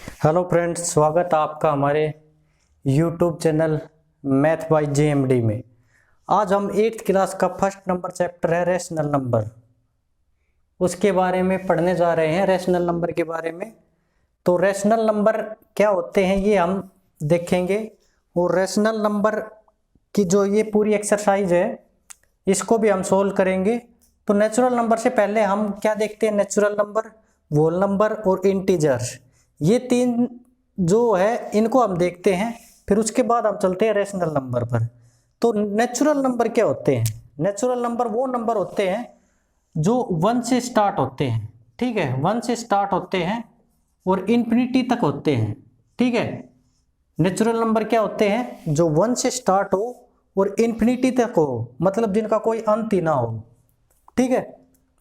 Hello friends, स्वागत है आपका हमारे YouTube channel math bye JMD में। आज हम 8th क्लास का फर्स्ट नंबर चैप्टर है रैशनल नंबर, उसके बारे में पढ़ने जा रहे हैं। रैशनल नंबर के बारे में तो रैशनल नंबर क्या होते हैं ये हम देखेंगे, और रैशनल नंबर की जो ये पूरी एक्सरसाइज है इसको भी हम सोल्व करेंगे। तो नेचुरल नंबर से पहले हम क्या देखते हैं, नेचुरल नंबर, होल नंबर और इंटीजर्स, ये तीन जो है इनको हम देखते हैं। फिर उसके बाद हम चलते हैं रैशनल नंबर पर। तो नेचुरल नंबर क्या होते हैं? नेचुरल नंबर वो नंबर होते हैं जो 1 से स्टार्ट होते हैं, ठीक है, 1 से स्टार्ट होते हैं और इन्फिनिटी तक होते हैं, ठीक है। नेचुरल नंबर क्या होते हैं? जो 1 से स्टार्ट हो और इन्फिनिटी तक हो, मतलब जिनका कोई अंत ही ना हो, ठीक है,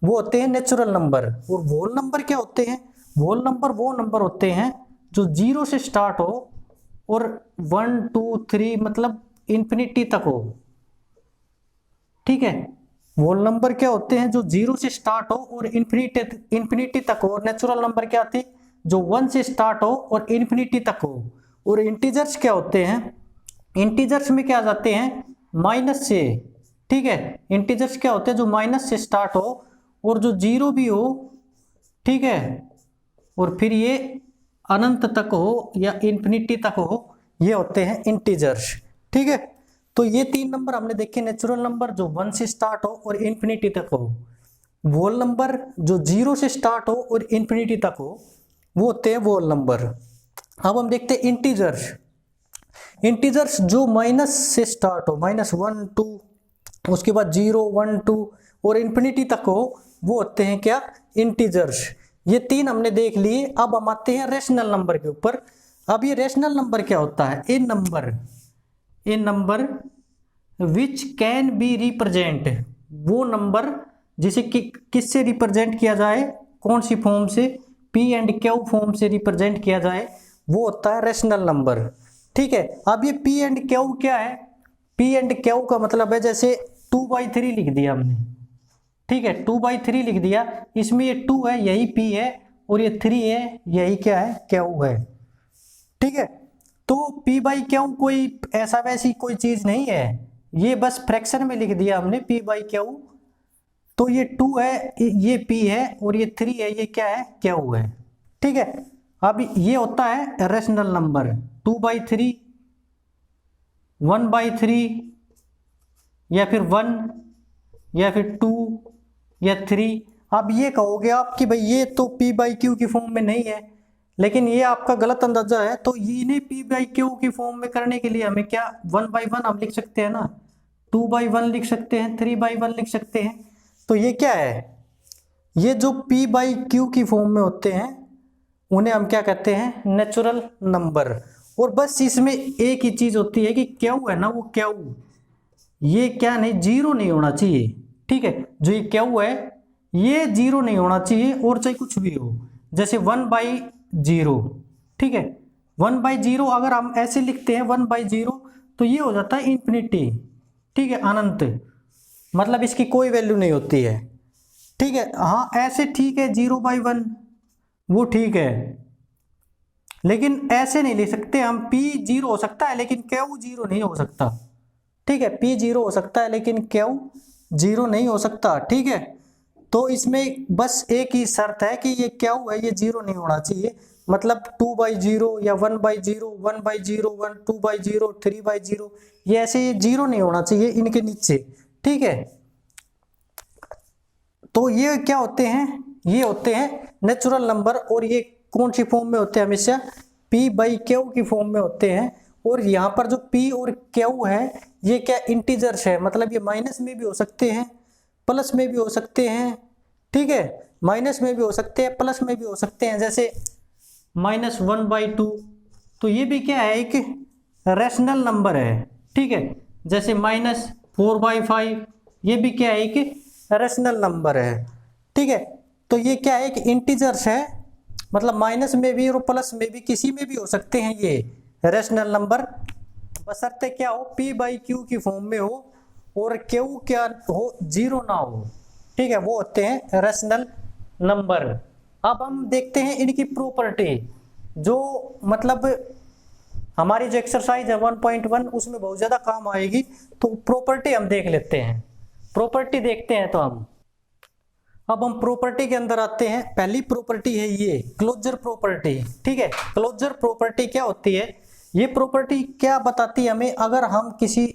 वो होते हैं नेचुरल नंबर। और होल नंबर क्या होते हैं? होल नंबर वो नंबर होते हैं जो 0 से स्टार्ट हो और 1 2 3 मतलब इन्फिनिटी तक हो, ठीक है। होल नंबर क्या होते हैं? जो 0 से स्टार्ट हो और इन्फिनिटी तक हो। और नेचुरल नंबर क्या थी? जो 1 से स्टार्ट हो और इन्फिनिटी तक हो। और इंटीजर्स क्या होते हैं? इंटीजर्स में क्या आ जाते हैं? माइनस से, ठीक है। इंटीजर्स क्या होते हैं? जो माइनस से स्टार्ट हो और जो 0 भी हो, ठीक है, और फिर ये अनंत तक हो या इन्फिनिटी तक हो, ये होते हैं इंटीजर्स, ठीक है। तो ये तीन नंबर हमने देखे, नेचुरल नंबर जो 1 से स्टार्ट हो और इन्फिनिटी तक हो, होल नंबर जो 0 से स्टार्ट हो और इन्फिनिटी तक हो, वो होते हैं होल नंबर। अब हम देखते हैं इंटीजर्स। इंटीजर्स जो माइनस से स्टार्ट हो, -1 2, उसके बाद 0 1 2 और इन्फिनिटी तक हो, वो होते हैं क्या? इंटीजर्स। ये तीन हमने देख लिए। अब हम आते हैं रैशनल नंबर के ऊपर। अब ये रैशनल नंबर क्या होता है? A number which can be represent, वो नंबर जिसे किससे रिप्रेजेंट किया जाए, कौन सी फॉर्म से? पी एंड क्यू फॉर्म से रिप्रेजेंट किया जाए, वो होता है रैशनल नंबर, ठीक है। अब ये पी एंड क्यू क्या है? पी एंड क्यू का मतलब है, जैसे 2/3 लिख दिया हमने, ठीक है, 2/3 लिख दिया, इसमें ये 2 है, यही P है, और ये 3 है, यही क्या है? Q है, ठीक है। तो P/Q कोई ऐसा वैसी कोई चीज नहीं है, ये बस फ्रैक्शन में लिख दिया हमने P/Q। तो ये 2 है, ये P है, और ये 3 है, ये क्या है? Q है, ठीक है। अब ये होता है रैशनल नंबर। 2/3, 1/3, या फिर 1, या फिर 2, या 3। अब ये कहोगे आप कि भाई ये तो P/Q की फॉर्म में नहीं है, लेकिन ये आपका गलत अंदाजा है। तो इन्हें P/Q की फॉर्म में करने के लिए हमें क्या 1/1 हम लिख सकते हैं ना, 2/1 लिख सकते हैं, 3/1 लिख सकते हैं। तो ये क्या है? ये जो P/Q की फॉर्म में होते हैं उन्हें हम क्या कहते हैं? Natural number. और बस इसमें एक ही चीज होती है कि क्यू है ना, वो क्यू, ये क्या नहीं, 0 नहीं होना चाहिए, ठीक है। जो ये क्यू है ये 0 नहीं होना चाहिए, और चाहे कुछ भी हो, जैसे 1/0, ठीक है। 1/0 अगर हम ऐसे लिखते हैं 1/0, तो ये हो जाता है इन्फिनिटी, ठीक है, अनंत, मतलब इसकी कोई वैल्यू नहीं होती है, ठीक है। हाँ ऐसे ठीक है, 0/1 वो ठीक है, लेकिन ऐसे नहीं लिख सकते हम। P 0 हो सकता है लेकिन Q 0 नहीं हो सकता, ठीक है। P 0 हो सकता है लेकिन Q 0 नहीं हो सकता, ठीक है। तो इसमें बस एक ही शर्त है कि ये Q है, ये 0 नहीं होना चाहिए, मतलब 2/0 या 1/0, 1/0 1, 2/0, 3/0, ये ऐसे ये 0 नहीं होना चाहिए इनके नीचे, ठीक है। तो ये क्या होते हैं? ये होते हैं नेचुरल नंबर। और ये कौन सी फॉर्म में होते हैं? हमेशा P/Q की फॉर्म में होते हैं। और यहाँ पर जो P और Q है ये क्या इंटीजर्स है, मतलब ये माइनस में भी हो सकते हैं, प्लस में भी हो सकते हैं, ठीक है। माइनस में भी हो सकते हैं, प्लस में भी हो सकते हैं, जैसे -1/2, तो ये भी क्या है? एक रैशनल नंबर है, ठीक है। जैसे -4/5, ये भी क्या है? एक रैशनल नंबर है, ठीक है। तो ये क्या है? एक इंटीजर्स है, मतलब माइनस में भी और प्लस में भी, किसी में भी हो सकते हैं ये रैशनल नंबर, बशर्ते क्या हो? P/Q की फॉर्म में हो और Q क्या हो? 0 ना हो, ठीक है, वो होते हैं रैशनल नंबर। अब हम देखते हैं इनकी प्रॉपर्टी। जो मतलब हमारी जो एक्सरसाइज है 1.1 उसमें बहुत ज़्यादा काम आएगी। तो प्रॉपर्टी हम देख लेते हैं, प्रॉपर्टी देखते हैं। तो अब हम प्रॉपर्टी के अंदर आते हैं। पहली प्रॉपर्टी है ये क्लोजर प्रॉपर्टी, ठीक है। क्लोजर प्रॉपर्टी क्या होती है, ये प्रॉपर्टी क्या बताती है हमें, अगर हम किसी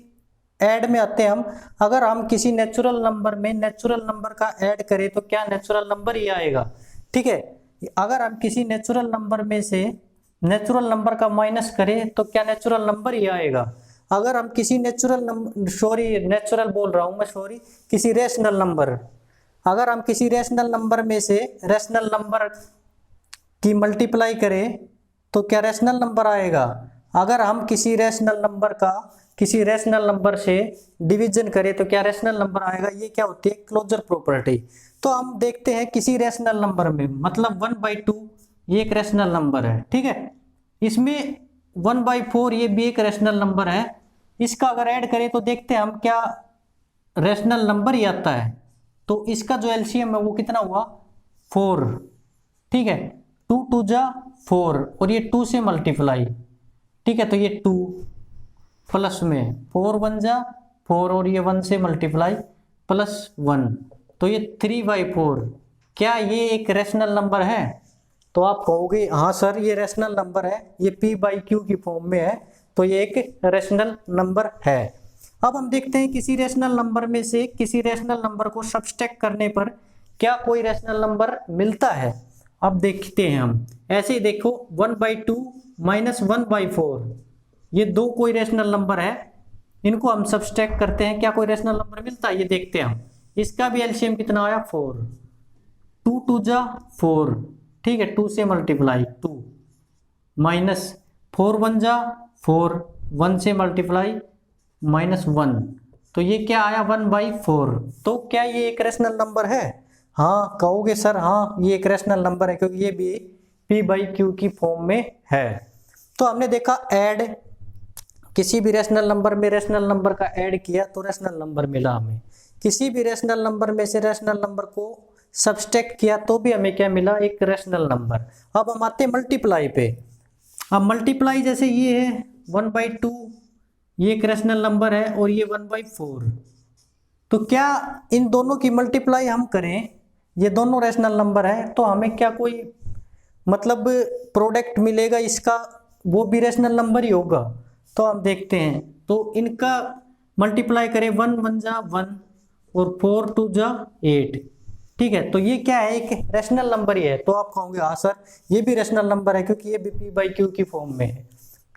ऐड में आते हैं हम, अगर हम किसी नेचुरल नंबर में नेचुरल नंबर का ऐड करें तो क्या नेचुरल नंबर ही आएगा, ठीक है। अगर हम किसी नेचुरल नंबर में से नेचुरल नंबर का माइनस करें तो क्या नेचुरल नंबर ही आएगा। अगर हम किसी नेचुरल किसी रेशनल नंबर, अगर हम किसी रेशनल नंबर में से रेशनल नंबर की मल्टीप्लाई करें तो क्या रेशनल नंबर आएगा। अगर हम किसी रेशनल नंबर का किसी रेशनल नंबर से डिवीजन करें तो क्या रेशनल नंबर आएगा। ये क्या होती है, क्लोजर प्रॉपर्टी। तो हम देखते हैं किसी रेशनल नंबर में, मतलब 1/2 ये एक रेशनल नंबर है, ठीक है। इसमें 1/4 ये भी एक रेशनल नंबर है। इसका अगर ऐड करें तो देखते हैं हम क्या रेशनल नंबर ही आता है। तो इसका जो एलसीएम है वो कितना हुआ, 4, ठीक है। 2 2 जा 4 और ये 2 से मल्टीप्लाई, ठीक है। तो ये 2 प्लस में 4 1 जा 4 और ये 1 से मल्टीप्लाई +1, तो ये 3/4। क्या ये एक रेशनल नंबर है। तो आप कहोगे हाँ सर ये रेशनल नंबर है, ये p/q की फॉर्म में है, तो ये एक रेशनल नंबर है। अब हम देखते हैं किसी रेशनल नंबर में से किसी रेशनल नंबर को सब्सट्रैक्ट करने पर क्या कोई रेशनल नंबर मिलता है। अब देखते हैं हम, ऐसे ही देखो 1/2 - 1/4 ये दो कोई रेशनल नंबर है, इनको हम सब्सट्रैक्ट करते हैं, क्या कोई रेशनल नंबर मिलता है। ये देखते हैं हम, इसका भी एलसीएम कितना आया 4, 2 2 जा 4, ठीक है। 2 से मल्टीप्लाई 2 माइनस 4 1 जा 4, 1 से मल्टीप्लाई -1, तो ये क्या आया 1/4। तो क्या ये एक रेशनल नंबर है। हाँ कहोगे सर हाँ ये एक रेशनल नंबर है, क्योंकि ये भी p/q की फॉर्म में है। तो हमने देखा ऐड, किसी भी रेशनल नंबर में रेशनल नंबर का ऐड किया तो रेशनल नंबर मिला हमें। किसी भी रेशनल नंबर में से रेशनल नंबर को सब्सट्रैक्ट किया तो भी हमें क्या मिला, एक रेशनल नंबर। अब हम आते हैं मल्टीप्लाई पे। अब मल्टीप्लाई जैसे ये है 1/2 ये एक रेशनल नंबर है और ये 1/4, तो क्या इन दोनों की मल्टीप्लाई हम करें, ये दोनों रेशनल नंबर है, तो हमें क्या कोई मतलब प्रोडक्ट मिलेगा इसका, वो भी रेशनल नंबर ही होगा। तो हम देखते हैं, तो इनका मल्टीप्लाई करें 1 1 जा 1 और 4 2 जा 8, ठीक है। तो ये क्या है, एक रेशनल नंबर ही है। तो आप कहोगे हाँ सर ये भी रेशनल नंबर है, क्योंकि ये भी p/q की फॉर्म में है,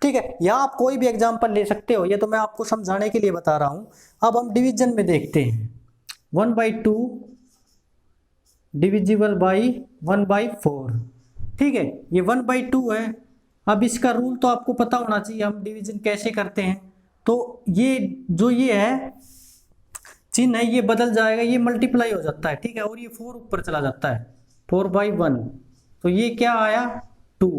ठीक है। यहाँ आप कोई भी एग्जांपल ले सकते हो, ये तो मैं आपको समझाने के लिए बता रहा हूँ। अब हम डिवीजन में देखते हैं, 1/2 डिविजिबल बाई 1/4, ठीक है। ये 1/2 है। अब इसका रूल तो आपको पता होना चाहिए, हम डिवीजन कैसे करते हैं। तो ये जो ये है चिन्ह है ये बदल जाएगा, ये मल्टीप्लाई हो जाता है, ठीक है। और ये 4 ऊपर चला जाता है, 4/1, तो ये क्या आया 2,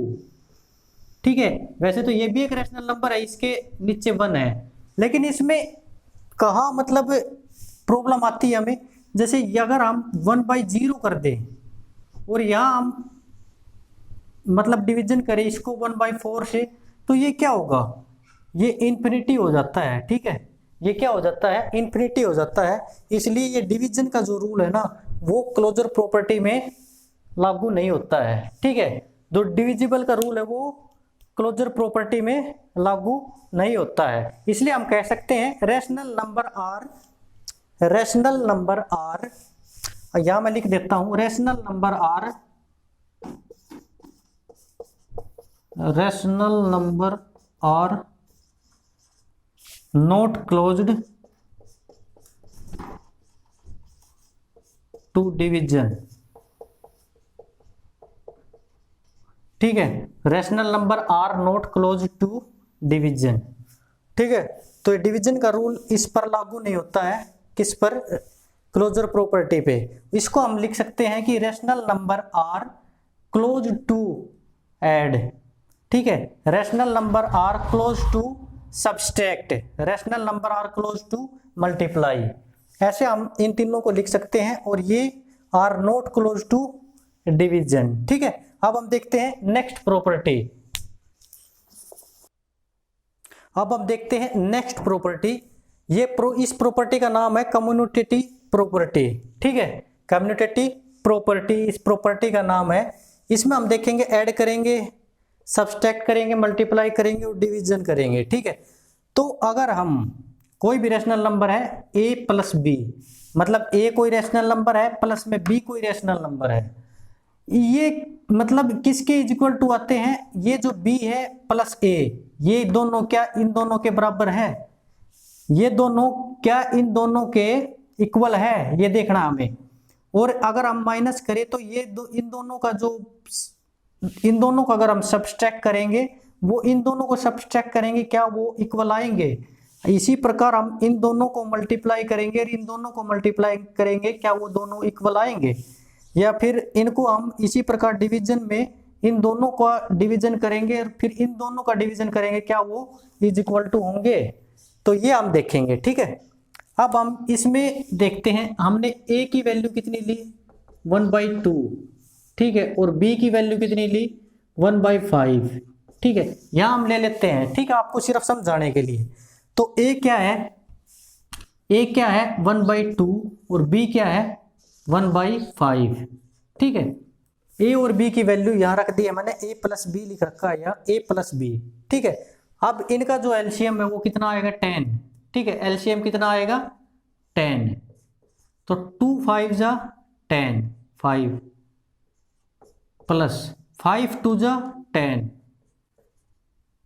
ठीक है। वैसे तो ये भी एक रेशनल नंबर है, इसके नीचे 1 है, लेकिन इसमें कहाँ मतलब प्रॉब्लम आती है हमें, जैसे अगर हम 1/0 कर दें और यहाँ हम मतलब डिवीजन करें इसको 1/4 से, तो ये क्या होगा, ये इन्फिनिटी हो जाता है, ठीक है। ये क्या हो जाता है, इन्फिनिटी हो जाता है। इसलिए ये डिवीजन का जो रूल है ना वो क्लोजर प्रॉपर्टी में लागू नहीं होता है, ठीक है। जो डिविजिबल का रूल है वो क्लोजर प्रॉपर्टी में लागू नहीं होता है। इसलिए हम कह सकते हैं रेशनल नंबर आर, यहां मैं लिख देता हूं rational number are not closed to division, ठीक है। Rational number are not close to division, ठीक है। तो डिवीजन का रूल इस पर लागू नहीं होता है, किस पर, क्लोजर प्रॉपर्टी पे। इसको हम लिख सकते हैं कि rational number are close to add, ठीक है। Rational number are close to subtract, rational number are close to multiply, ऐसे हम इन तीनों को लिख सकते हैं। और ये are not close to division, ठीक है। अब हम देखते हैं नेक्स्ट प्रॉपर्टी। अब हम देखते हैं नेक्स्ट प्रॉपर्टी। इस प्रॉपर्टी का नाम है कम्यूटेटिव प्रॉपर्टी। ठीक है, कम्यूटेटिव प्रॉपर्टी इस प्रॉपर्टी का नाम है। इसमें हम देखेंगे ऐड करेंगे, सब्सट्रैक्ट करेंगे, मल्टीप्लाई करेंगे और डिवीजन करेंगे। ठीक है, तो अगर हम कोई भी रैशनल नंबर है a प्लस बी, मतलब a कोई रैशनल नंबर है प्लस में b कोई रैशनल नंबर है, ये मतलब किसके इक्वल टू आते हैं, ये जो b है प्लस a, ये दोनों क्या इन दोनों के बराबर है, ये दोनों क्या इन दोनों के इक्वल है, ये देखना हमें। और अगर हम माइनस करें तो ये इन दोनों को अगर हम सब्सट्रैक्ट करेंगे, वो इन दोनों को सब्सट्रैक्ट करेंगे, क्या वो इक्वल आएंगे। इसी प्रकार हम इन दोनों को मल्टीप्लाई करेंगे और इन दोनों को मल्टीप्लाई करेंगे, क्या वो दोनों इक्वल आएंगे। या फिर इनको हम इसी प्रकार डिवीजन में इन दोनों का डिवीजन करेंगे और फिर इन दोनों का डिवीजन करेंगे, क्या वो इज इक्वल टू होंगे। तो ये हम देखेंगे। ठीक है, अब हम इसमें देखते हैं, हमने a की वैल्यू कितनी ली 1/2। ठीक है, और b की वैल्यू कितनी ली 1/5। ठीक है, यहां हम ले लेते हैं। ठीक है, आपको सिर्फ समझाने के लिए। तो a क्या है 1/2 और b क्या है 1/5। ठीक है, a और b की वैल्यू यहां रख दी है मैंने, a प्लस बी लिख रखा है या a प्लस बी। ठीक है, अब इनका जो एलसीएम है वो कितना आएगा 10। ठीक है, एलसीएम कितना आएगा 10। तो 2 5 जा 10, 5 प्लस 5 2 जा 10।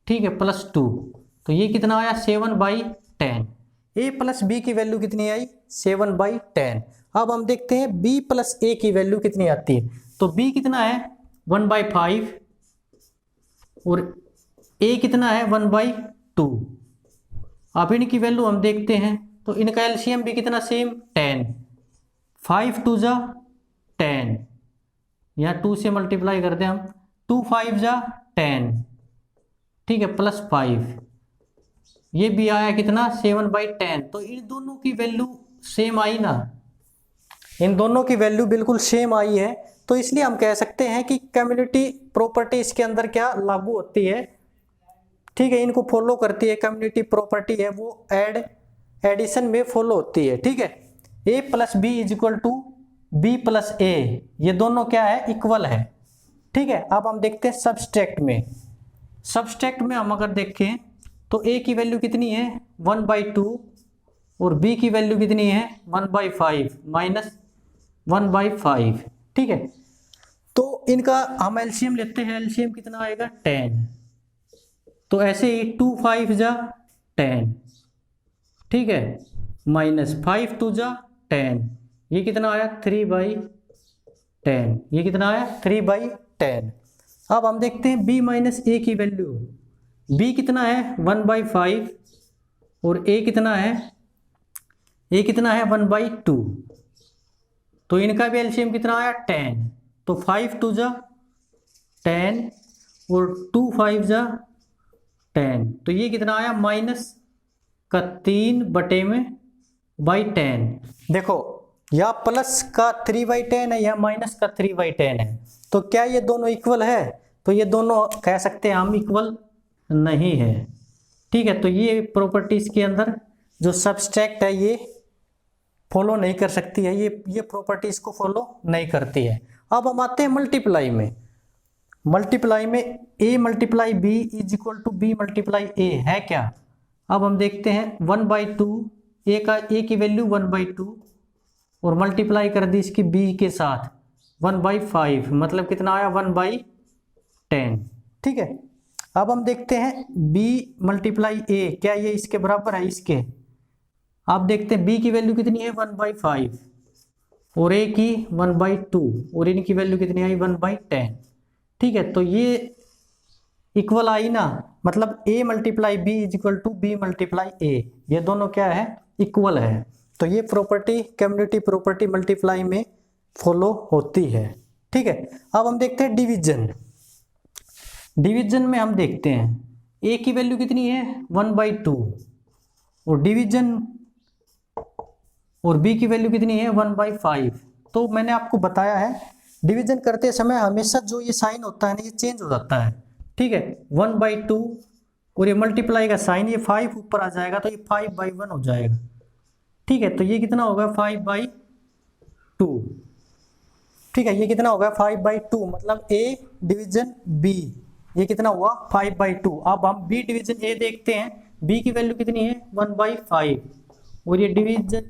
ठीक है, प्लस 2, तो ये कितना आया 7/10। a प्लस बी की वैल्यू कितनी आई 7/10। अब हम देखते हैं b प्लस a की वैल्यू कितनी आती है। तो b कितना है 1/5 और a कितना है 1/2। अब इनकी वैल्यू हम देखते हैं, तो इनका एलसीएम भी कितना सेम 10। 5 2 जा 10, यहाँ 2 से मल्टीप्लाई कर दें हम, 2 5 जा 10। ठीक है, प्लस 5, ये भी आया कितना 7/10। तो इन दोनों की वैल्यू सेम आई ना, इन दोनों की वैल्यू बिल्कुल सेम आई है। तो इसलिए हम कह सकते हैं कि कम्युनिटी प्रॉपर्टी इसके अंदर क्या लागू होती है। ठीक है, इनको फॉलो करती है, कम्युनिटी प्रॉपर्टी है वो एडिशन में फॉलो होती है। ठीक है, a plus B is equal to B plus A, ये दोनों क्या है इक्वल है। ठीक है, अब हम देखते हैं सब्सट्रैक्ट में। सब्सट्रैक्ट में हम अगर देखें तो a की वैल्यू कितनी है 1/2 और b की वैल्यू कितनी है 1/5 माइनस 1/5। ठीक है, तो इनका हम एलसीएम लेते हैं, एलसीएम कितना आएगा 10। तो ऐसे ही 2 5 जा 10। ठीक है, माइनस 5 2 जा 10, ये कितना आया 3/10। ये कितना आया 3/10। अब हम देखते हैं b माइनस ए की वैल्यू। b कितना है 1/5 और a कितना है 1/2। तो इनका भी एलसीएम कितना आया 10। तो 5 2 जा 10 और 2 5 जा 10, तो ये कितना आया माइनस का 3/10। देखो या प्लस का 3/10 है या माइनस का 3/10 है। तो क्या ये दोनों इक्वल है? तो ये दोनों कह सकते हैं हम इक्वल नहीं है। ठीक है, तो ये प्रॉपर्टीज के अंदर जो सब्सट्रैक्ट है ये फॉलो नहीं कर सकती है, ये प्रॉपर्टीज को फॉलो नहीं करती है। अब हम आते हैं मल्टीप्लाई में। मल्टीप्लाई में a multiply b is equal to b multiply a है क्या। अब हम देखते हैं 1/2, a की वैल्यू 1/2 और मल्टीप्लाई कर दी इसकी b के साथ 1/5, मतलब कितना आया 1/10। ठीक है, अब हम देखते हैं b मल्टीप्लाई a, क्या ये इसके बराबर है इसके। आप देखते हैं b की वैल्यू कितनी है 1/5 और a की 1/2 और इनकी वैल्यू कितनी आई 1/10। ठीक है, तो ये इक्वल आई ना, मतलब a multiply b is equal to b multiply a, ये दोनों क्या है इक्वल है। तो ये प्रॉपर्टी कम्युनिटी प्रॉपर्टी मल्टीप्लाई में फॉलो होती है। ठीक है, अब हम देखते हैं डिवीजन। डिवीजन में हम देखते हैं a की वैल्यू कितनी है 1/2 और डिवीजन और b की वैल्यू कितनी है 1/5। तो मैंने आपको बताया है डिवीजन करते समय हमेशा जो ये साइन होता है ना, ये चेंज हो जाता है, ठीक है। 1/2 और ये मल्टीप्लाई का साइन, ये 5 ऊपर आ जाएगा तो ये 5/1 हो जाएगा, ठीक है। तो ये कितना होगा 5/2, ठीक है। ये कितना होगा 5/2, मतलब ए डिवीजन बी, ये कितना हुआ 5/2। अब हम बी डिवीजन ए देखते हैं, बी की वैल्यू कितनी है 1/5, और ये डिवीजन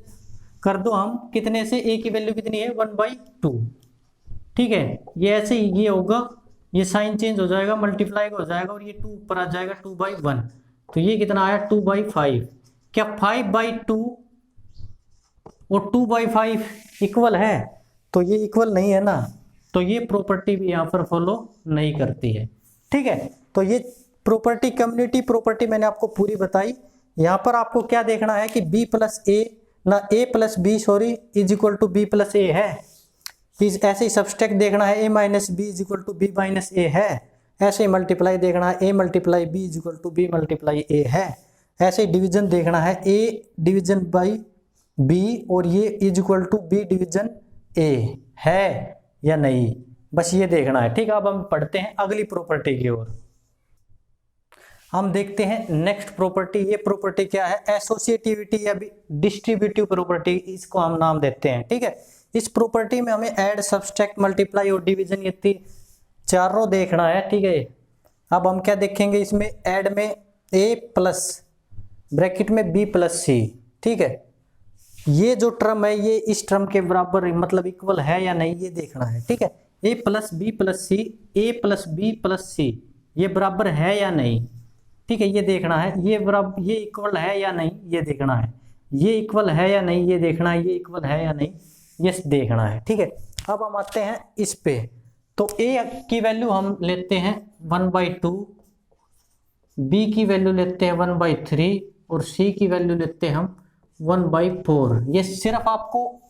कर दो हम कितने से, ए की वैल्यू कितनी है 1/2, ठीक है। ये ऐसे ही ये होगा, ये साइन चेंज हो जाएगा, मल्टीप्लाई हो जाएगा और ये 2 ऊपर आ जाएगा 2/1, तो ये कितना आया 2/5। क्या 5/2 और 2/5 इक्वल है? तो ये इक्वल नहीं है ना, तो ये प्रॉपर्टी भी यहाँ पर फॉलो नहीं करती है, ठीक है। तो ये प्रॉपर्टी, कम्युनिटी प्रॉपर्टी मैंने आपको पूरी बताई। यहाँ पर आपको क्या देखना है कि b प्लस ए ना, a plus B sorry is equal to B plus A है, ऐसे ही सब्सट्रैक्ट देखना है a minus B is equal to B minus A है, ऐसे ही मल्टीप्लाई देखना है a multiply B is equal to B multiply A है, ऐसे ही डिवीजन देखना है a डिवीजन बाई b और ये is equal to b division a है या नहीं, बस ये देखना है, ठीक है। अब हम पढ़ते हैं अगली प्रॉपर्टी की ओर। हम देखते हैं नेक्स्ट प्रॉपर्टी। ये प्रॉपर्टी क्या है, एसोसिएटिविटी या डिस्ट्रीब्यूटिव प्रॉपर्टी, इसको हम नाम देते हैं, ठीक है। इस प्रॉपर्टी में हमें ऐड, सब्सट्रैक्ट, मल्टीप्लाई और डिवीजन, ये चारों देखना है, ठीक है। अब हम क्या देखेंगे इसमें, ऐड में a प्लस ब्रैकेट में b प्लस सी, ठीक है। ये जो टर्म है ये इस टर्म के बराबर मतलब इक्वल है या नहीं, ये देखना है, ठीक है। a plus B plus C, a plus B plus C, ये बराबर है या नहीं, ठीक है, ये देखना है। ये बराबर, ये इक्वल है या नहीं, ये देखना है। ये इक्वल है या नहीं, ये देखना है। ये इक्वल है या नहीं, ये देखना है, ठीक है। अब हम आते हैं इस पे, तो a की वैल्यू हम लेते हैं 1/2, b की वैल्यू लेते हैं 1/3 और c की वैल्यू लेते हैं हम 1/4। ये सिर्फ आपको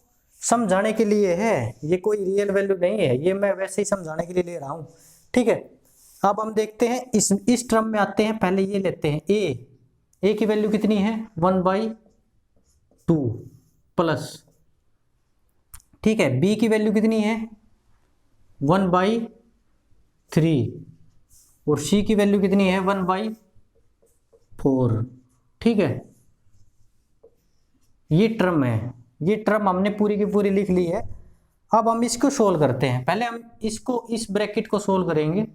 समझाने के लिए है, ये कोई रियल वैल्यू नहीं है, ये मैं वैसे ही समझाने के लिए ले रहा हूँ, ठीक है। अब हम देखते हैं इस टर्म में आते हैं, पहले ये लेते हैं a की वैल्यू कितनी है 1/2 प्लस, ठीक है। b की वैल्यू कितनी है 1/3 और c की वैल्यू कितनी है 1/4, ठीक है। ये टर्म है, ये टर्म हमने पूरी की पूरी लिख ली है। अब हम इसको सोल्व करते हैं, पहले हम इसको, इस ब्रैकेट को सोल्व करेंगे,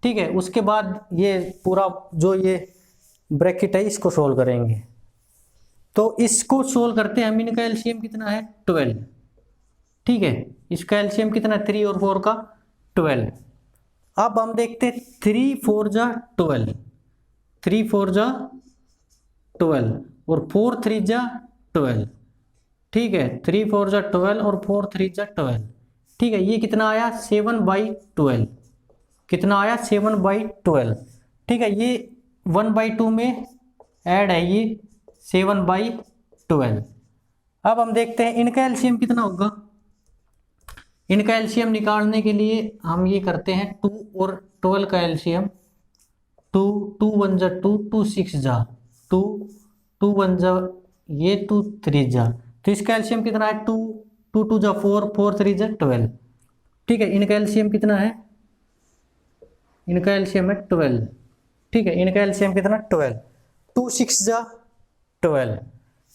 ठीक है। उसके बाद ये पूरा जो ये ब्रैकेट है इसको सोल्व करेंगे। तो इसको सोल्व करते हैं हम, इनका एलसीएम कितना है 12, ठीक है। इसका एलसीएम कितना है 3 और 4 का 12। अब हम देखते हैं 3 4 जा 12, 3 4 जा 12 और 4 3 जा 12, ठीक है। 3 4 जा 12 और 4 3 जा 12, ठीक है। ये कितना आया 7/12, कितना आया 7/12, ठीक है। ये 1/2 में ऐड है ये 7/12। अब हम देखते हैं इनका एलसीएम कितना होगा। इनका एलसीएम निकालने के लिए हम ये करते हैं 2 और 12 का एलसीएम, 2 2 1 जा 2, 2 6 जा 2, 2 1 जा ये 2 3 जा, तो इसका एलसीएम कितना है 2 2 2 जा 4, 4 3 जा 12, ठीक है। इनका एलसीएम कितना है, इनका एलसीएम है 12, ठीक है। इनका एलसीएम कितना 12, 2 6 जा 12,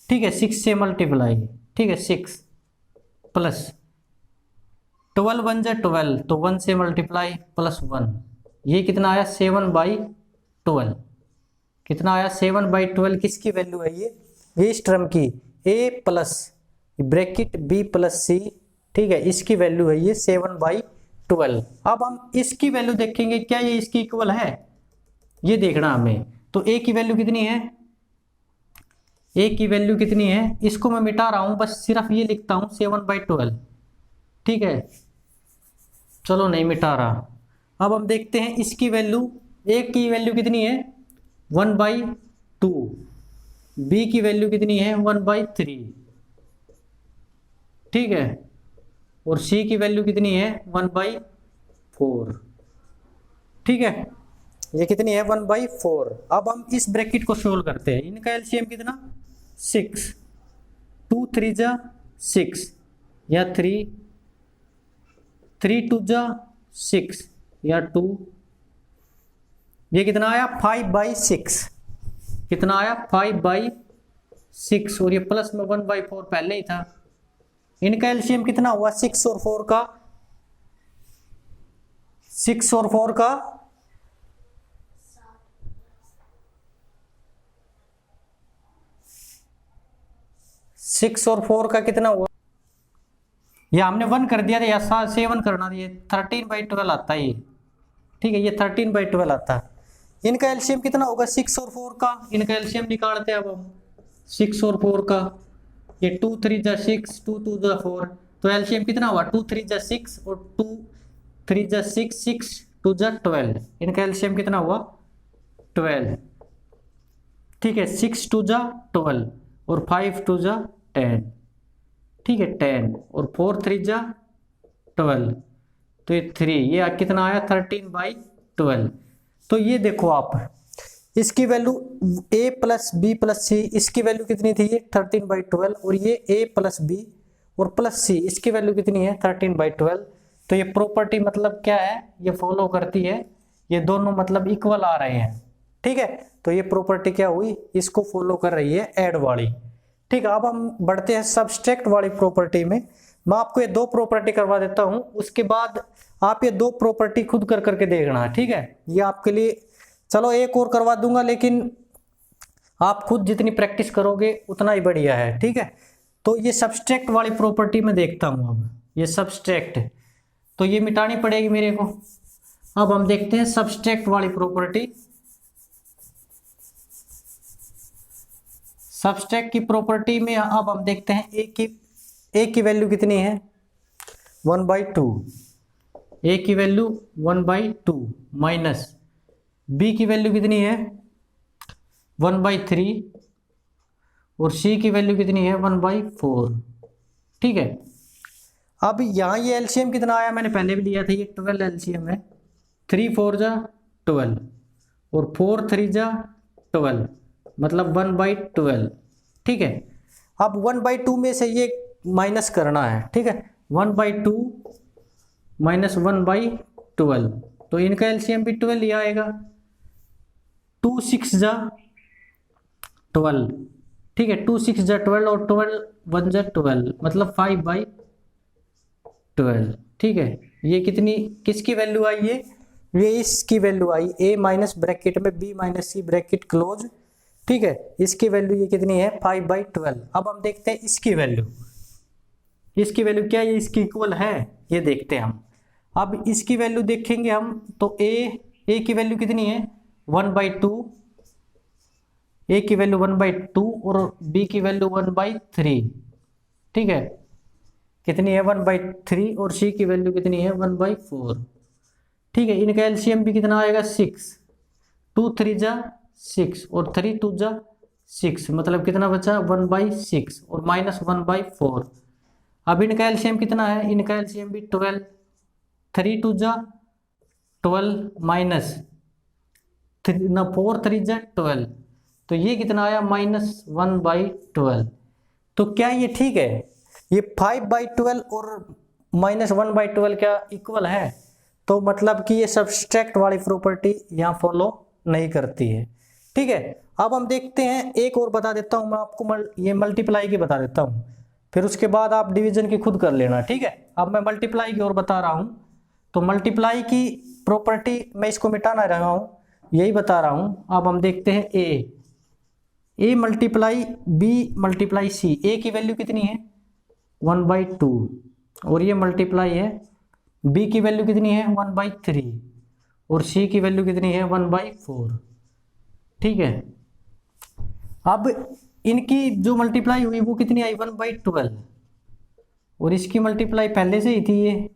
ठीक है। 6 से मल्टीप्लाई, ठीक है, 6 प्लस 12 1 जा 12, तो 1 से मल्टीप्लाई प्लस 1, ये कितना आया 7/12, कितना आया 7/12। किसकी वैल्यू है ये इस टर्म की, a plus bracket b plus c, ठीक है, इसकी वैल्यू है ये 7/12। अब हम इसकी वैल्यू देखेंगे, क्या ये इसकी इक्वल है, ये देखना हमें। तो a की वैल्यू कितनी है, a की वैल्यू कितनी है, इसको मैं मिटा रहा हूं, बस सिर्फ ये लिखता हूं 7/12, ठीक है। चलो नहीं मिटा रहा। अब हम देखते हैं इसकी वैल्यू, a की वैल्यू कितनी है 1/2, b की वैल्यू कितनी है 1/3, ठीक है, और c की वैल्यू कितनी है 1/4, ठीक है। ये कितनी है 1/4। अब हम इस ब्रैकेट को सोल्व करते हैं। इनका एलसीएम कितना 6, 2 3 जा 6 या 3 3 2 6 या 2, ये कितना आया 5/6, कितना आया 5/6, और ये प्लस में 1/4 पहले ही था। इनका एलसीएम कितना हुआ 6 और 4 का, 6 और 4 का 6 और 4 का कितना हुआ, ये हमने 1 कर दिया था या 7 करना था, ये 13/12 आता है ये, ठीक है, ये 13/12 आता है। इनका एलसीएम कितना होगा 6 और 4 का, इनका एलसीएम निकालते हैं अब हम 6 और 4 का, ये 2 3 जा 6, 2 2 जा 4, तो एलसीएम कितना हुआ 2 3 जा 6 और 2 3 जा 6, 6 2 जा 12, इनका एलसीएम कितना हुआ 12, ठीक है, 6 2 जा 12 और 5 2 जा 10, ठीक है 10, और 4 3 जा 12, तो ये 3, ये कितना आया 13/12। तो ये देखो आप, इसकी value a plus B plus C, इसकी वैल्यू कितनी थी ये 13/12, और ये a प्लस बी और प्लस सी, इसकी वैल्यू कितनी है 13/12। तो ये प्रॉपर्टी मतलब क्या है, ये फॉलो करती है, ये दोनों मतलब इक्वल आ रहे हैं, ठीक है, तो ये प्रॉपर्टी क्या हुई, इसको फॉलो कर रही है ऐड वाली, ठीक है। अब हम बढ़ते हैं सब्सट्रैक्ट वाली प्रॉपर्टी में। मैं आपको ये 2 प्रॉपर्टी करवा देता हूं, उसके बाद आप ये 2 प्रॉपर्टी खुद कर करके देखना, ठीक है, ये आपके लिए, चलो एक और करवा दूंगा, लेकिन आप खुद जितनी प्रैक्टिस करोगे उतना ही बढ़िया है, ठीक है। तो ये सब्सट्रैक्ट वाली प्रॉपर्टी में देखता हूं, अब ये सब्सट्रैक्ट, तो ये मिटानी पड़ेगी मेरे को। अब हम देखते हैं सब्सट्रैक्ट वाली प्रॉपर्टी। सब्सट्रैक्ट की प्रॉपर्टी में अब हम देखते हैं ए की वैल्यू कितनी है 1/2, ए की वैल्यू 1/2 माइनस बी की वैल्यू कितनी है 1/3 और सी की वैल्यू कितनी है 1/4, ठीक है। अब यहाँ ये एलसीएम कितना आया, मैंने पहले भी लिया था, ये 12 एलसीएम है, 3 4 जा 12 और 4 3 जा 12, मतलब 1/12, ठीक है। अब 1/2 में से ये माइनस करना है, ठीक है, 1/2 माइनस 1/12, तो इनका एलसीएम भी 12 ही आएगा, 2 6 जा 12, ठीक है, 2 6 जा 12 और 12 1 जा 12, मतलब 5/12, ठीक है। ये कितनी, किसकी वैल्यू आई ये इसकी value I, a minus bracket में b माइनस सी ब्रैकेट क्लोज, ठीक है, इसकी वैल्यू ये कितनी है 5/12। अब हम देखते हैं इसकी वैल्यू, इसकी वैल्यू क्या है, इसकी इक्वल है, ये देखते हैं हम। अब इसकी वैल्यू देखेंगे हम, तो a की वैल्यू कितनी है 1/2, a की वैल्यू 1/2 और b की वैल्यू 1/3, ठीक है, कितनी है 1/3 और c की वैल्यू कितनी है 1/4, ठीक है। इनका एलसीएम भी कितना आएगा 6, 2 3 जा 6 और 3 2 जा 6, मतलब कितना बचा 1/6 और माइनस 1/4। अब इनका एलसीएम कितना है, इनका एलसीएम भी 12, 3 2 जा 12 माइनस 4 3 जा 12, तो ये कितना आया माइनस 1/12। तो क्या ये ठीक है, ये 5/12 और माइनस 1/12 क्या इक्वल है, तो मतलब कि ये सब्सट्रैक्ट वाली प्रॉपर्टी यहाँ फॉलो नहीं करती है, ठीक है। अब हम देखते हैं, एक और बता देता हूँ मैं आपको, ये मल्टीप्लाई की बता देता हूँ, फिर उसके बाद आप डिवीजन की खुद कर लेना, ठीक है। अब मैं मल्टीप्लाई की और बता रहा हूँ, तो मल्टीप्लाई की प्रॉपर्टी मैं इसको मिटाना रहा हूँ, यही बता रहा हूँ। अब हम देखते हैं A multiply B multiply C, ए की वैल्यू कितनी है 1/2 और ये मल्टीप्लाई है, बी की वैल्यू कितनी है 1/3 और सी की वैल्यू कितनी है 1/4, ठीक है। अब इनकी जो मल्टीप्लाई हुई वो कितनी आई 1/12 और इसकी मल्टीप्लाई पहले से ही थी,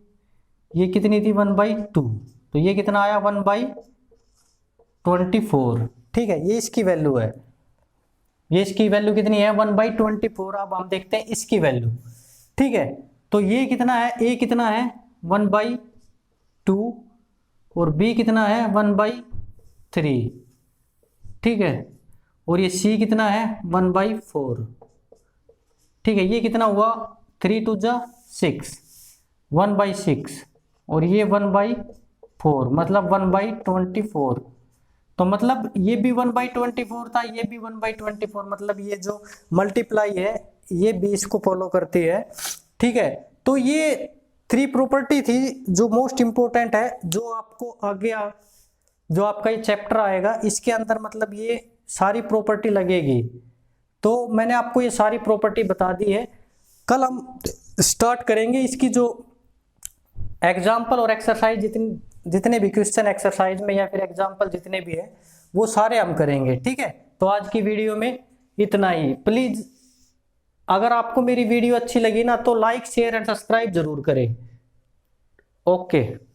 ये कितनी थी 1/2, तो ये कितना आया 1/24, ठीक है, ये इसकी वैल्यू है, ये इसकी वैल्यू कितनी है 1/24। अब हम देखते हैं इसकी वैल्यू, ठीक है, तो ये कितना है, ए कितना है 1/2 और बी कितना है 1/3, ठीक है, और ये सी कितना है 1/4, ठीक है। ये कितना हुआ 3 2 जा 6, 1/6, और ये 1/4 मतलब 1/24। तो मतलब ये भी 1/24 था, ये भी 1/24, मतलब ये जो मल्टीप्लाई है ये 20 को फॉलो करती है। ठीक है, तो ये 3 प्रॉपर्टी थी जो मोस्ट इंपोर्टेंट है, जो आपको आगे जो आपका ये चैप्टर आएगा इसके अंदर मतलब ये सारी प्रॉपर्टी लगेगी। तो मैंने आपको ये सारी प्रॉपर्टी बता दी है। कल हम स्टार्ट करेंगे इसकी जो एग्जाम्पल और एक्सरसाइज, जितने भी क्वेश्चन एक्सरसाइज में या फिर एग्जाम्पल जितने भी है वो सारे हम करेंगे। ठीक है, तो आज की वीडियो में इतना ही। प्लीज अगर आपको मेरी वीडियो अच्छी लगी ना तो लाइक शेयर एंड सब्सक्राइब जरूर करें। ओके।